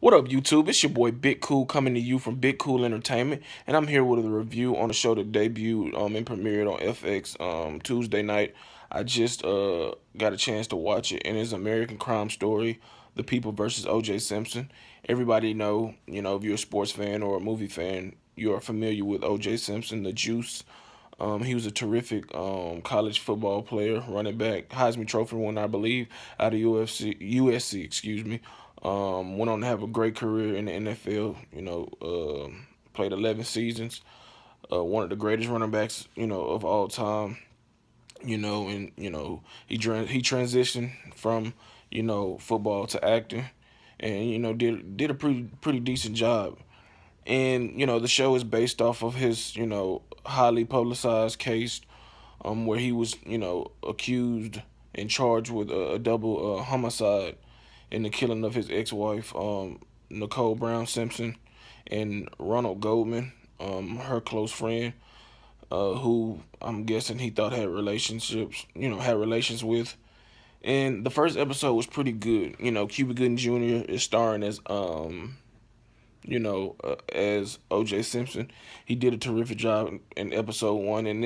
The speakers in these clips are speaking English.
What up, YouTube? It's your boy Big Cool coming to you from Big Cool Entertainment, and I'm here with a review on the show that debuted and premiered on FX Tuesday night. I just got a chance to watch it, and it's an American crime story, The People versus O.J. Simpson. Everybody know, if you're a sports fan or a movie fan, you are familiar with O.J. Simpson, the Juice. He was a terrific college football player, running back, Heisman Trophy winner, I believe, out of USC, excuse me. Went on to have a great career in the NFL. Played 11 seasons. One of the greatest running backs, of all time. And he transitioned from football to acting, and did a pretty decent job. And the show is based off of his highly publicized case, where he was accused and charged with a double homicide in the killing of his ex-wife, Nicole Brown Simpson, and Ronald Goldman, her close friend, who I'm guessing he thought had relations with. And the first episode was pretty good. Cuba Gooding Jr. is starring as O.J. Simpson. He did a terrific job in episode one, and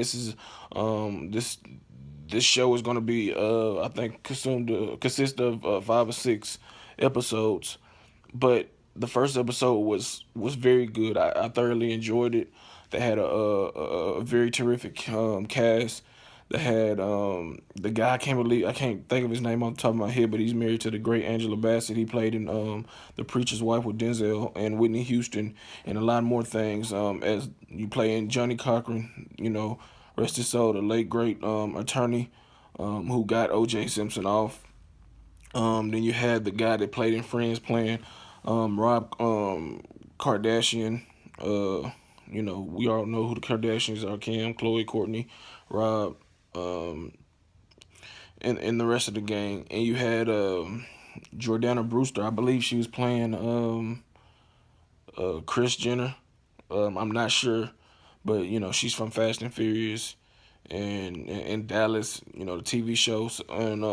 this show is going to be, I think, consist of 5 or 6 episodes. But the first episode was very good. I thoroughly enjoyed it. They had a very terrific cast. They had the guy, I can't think of his name off the top of my head, but he's married to the great Angela Bassett. He played in The Preacher's Wife with Denzel and Whitney Houston, and a lot more things. As you play in Johnny Cochran, rest his soul, the late great attorney who got O.J. Simpson off. Then you had the guy that played in Friends playing Rob Kardashian. We all know who the Kardashians are: Kim, Khloe, Courtney, Rob, um, and the rest of the gang. And you had Jordana Brewster. I believe she was playing Chris Jenner. I'm not sure, but she's from Fast and Furious and Dallas. The TV shows. And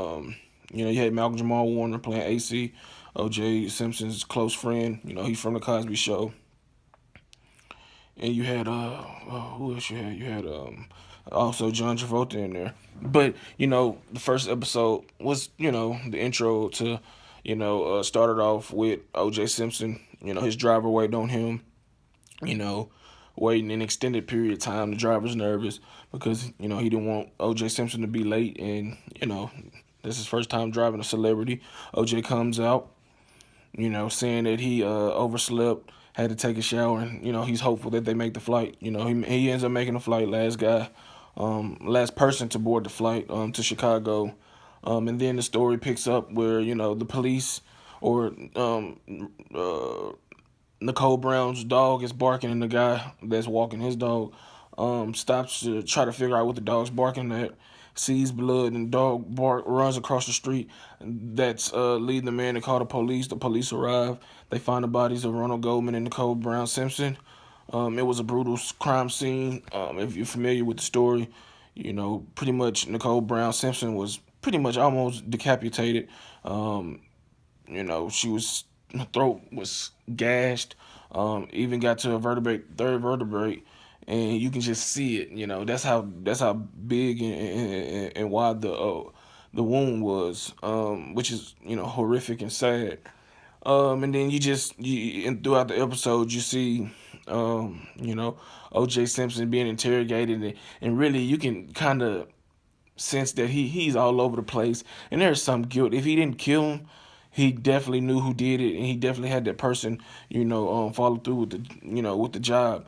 you had Malcolm Jamal Warner playing AC, O.J. Simpson's close friend. He's from the Cosby Show. And you had who else you had? You had also John Travolta in there. But the first episode was the intro to started off with O.J. Simpson. His driver waiting on him. You know, waiting an extended period of time. The driver's nervous because he didn't want O.J. Simpson to be late, and this is his first time driving a celebrity. O.J. comes out, saying that he overslept, had to take a shower, and he's hopeful that they make the flight. He ends up making the flight, last person to board the flight to Chicago, and then the story picks up where the police or Nicole Brown's dog is barking, and the guy that's walking his dog stops to try to figure out what the dog's barking at. Sees blood and dog bark runs across the street. That's leading the man to call the police. The police arrive. They find the bodies of Ronald Goldman and Nicole Brown Simpson. It was a brutal crime scene. If you're familiar with the story, pretty much Nicole Brown Simpson was pretty much almost decapitated. She was her throat was gashed. Even got to a third vertebrae, and you can just see it. That's how big and wide the wound was, which is horrific and sad. And then and throughout the episode you see, O.J. Simpson being interrogated, and really you can kind of sense that he's all over the place, and there's some guilt. If he didn't kill him, he definitely knew who did it, and he definitely had that person, follow through with the job.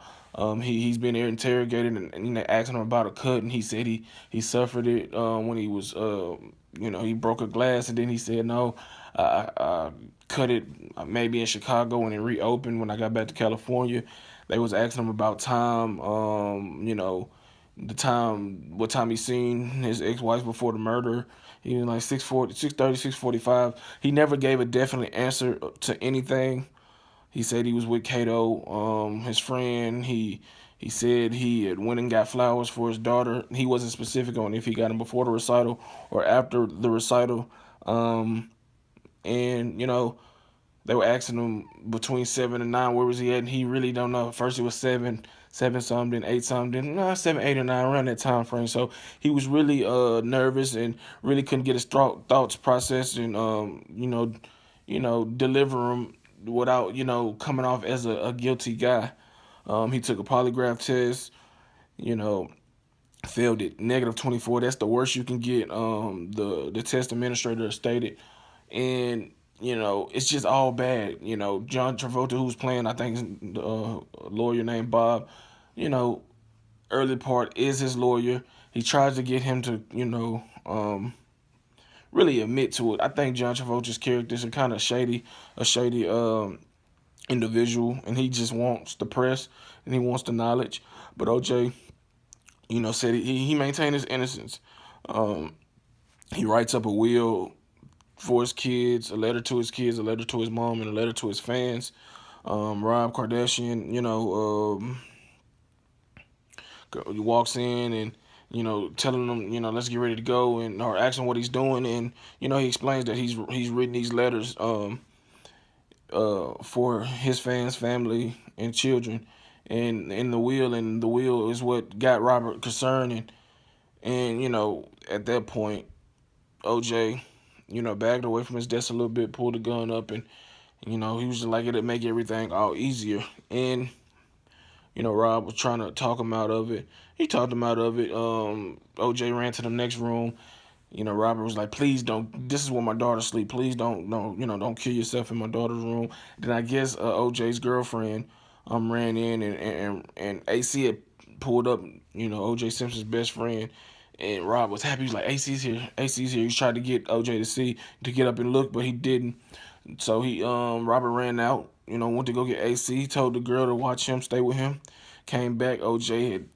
He's been there interrogated, and they asking him about a cut, and he said he suffered it when he was he broke a glass, and then he said no, I cut it maybe in Chicago when it reopened when I got back to California. They was asking him about time, what time he seen his ex-wife before the murder. He was like 6:40, 6:30, 6:45. He never gave a definite answer to anything. He said he was with Kato, his friend. He said he had went and got flowers for his daughter. He wasn't specific on if he got them before the recital or after the recital. And They were asking him between 7 and 9, where was he at? And he really don't know. First it was seven something, 8 something, no, 7, 8, or 9 around that time frame. So he was really nervous and really couldn't get his thoughts processed and deliver them without coming off as a guilty guy. He took a polygraph test, you know, failed it, -24. That's the worst you can get. The test administrator stated, and it's just all bad. John Travolta, who's playing, I think, a lawyer named Bob. You know, early part is his lawyer. He tries to get him to really admit to it. I think John Travolta's character is a kind of shady individual, and he just wants the press and he wants the knowledge. But OJ, said he maintained his innocence. Um, he writes up a will for his kids, a letter to his kids, a letter to his mom, and a letter to his fans. Rob Kardashian, he walks in and telling them, let's get ready to go, and or asking what he's doing, and he explains that he's written these letters for his fans, family, and children, and in the will is what got Robert concerned, and at that point, OJ, backed away from his desk a little bit, pulled the gun up, and he was just like, it'd make everything all easier, and Rob was trying to talk him out of it. He talked him out of it. OJ ran to the next room. Robert was like, "Please don't. This is where my daughter sleep. Please don't kill yourself in my daughter's room." Then I guess OJ's girlfriend ran in, and AC had pulled up. OJ Simpson's best friend, and Rob was happy. He was like, "AC's here. AC's here." He tried to get OJ to get up and look, but he didn't. So Robert ran out. Went to go get AC. He told the girl to watch him, stay with him. Came back. OJ had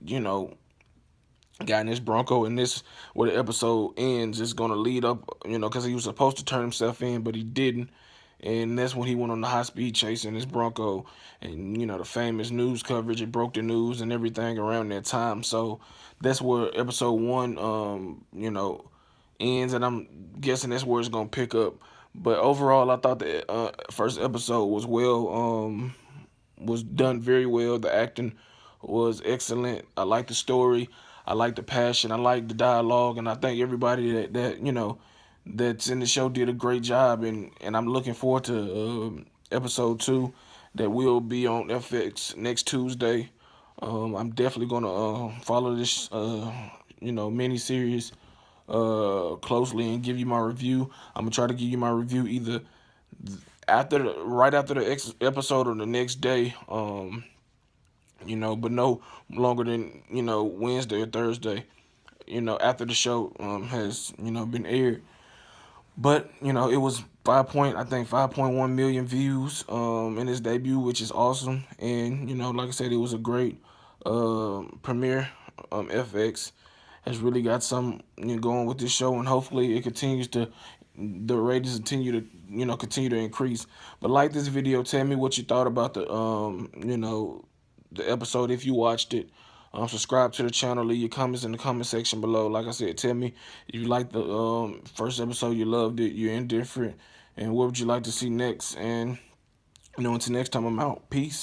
got in this Bronco, and this where the episode ends is gonna lead up, because he was supposed to turn himself in, but he didn't, and that's when he went on the high speed chase in this Bronco, and the famous news coverage, it broke the news and everything around that time. So that's where episode one, ends, and I'm guessing that's where it's gonna pick up. But overall, I thought the first episode was done very well. The acting was excellent. I like the story. I like the passion. I like the dialogue, and I think everybody that's in the show did a great job. And I'm looking forward to episode 2 that will be on FX next Tuesday. I'm definitely gonna follow this mini series closely and give you my review. I'm gonna try to give you my review either right after the episode or the next day. But no longer than Wednesday or Thursday. After the show has been aired. But it was 5.1 million views in its debut, which is awesome. And like I said, it was a great premiere. FX has really got some going with this show, and hopefully it continues to the ratings continue to increase. But like this video, tell me what you thought about the episode if you watched it. Subscribe to the channel. Leave your comments in the comment section below. Like I said, tell me if you liked the first episode, you loved it, you're indifferent, and what would you like to see next. And until next time, I'm out. Peace.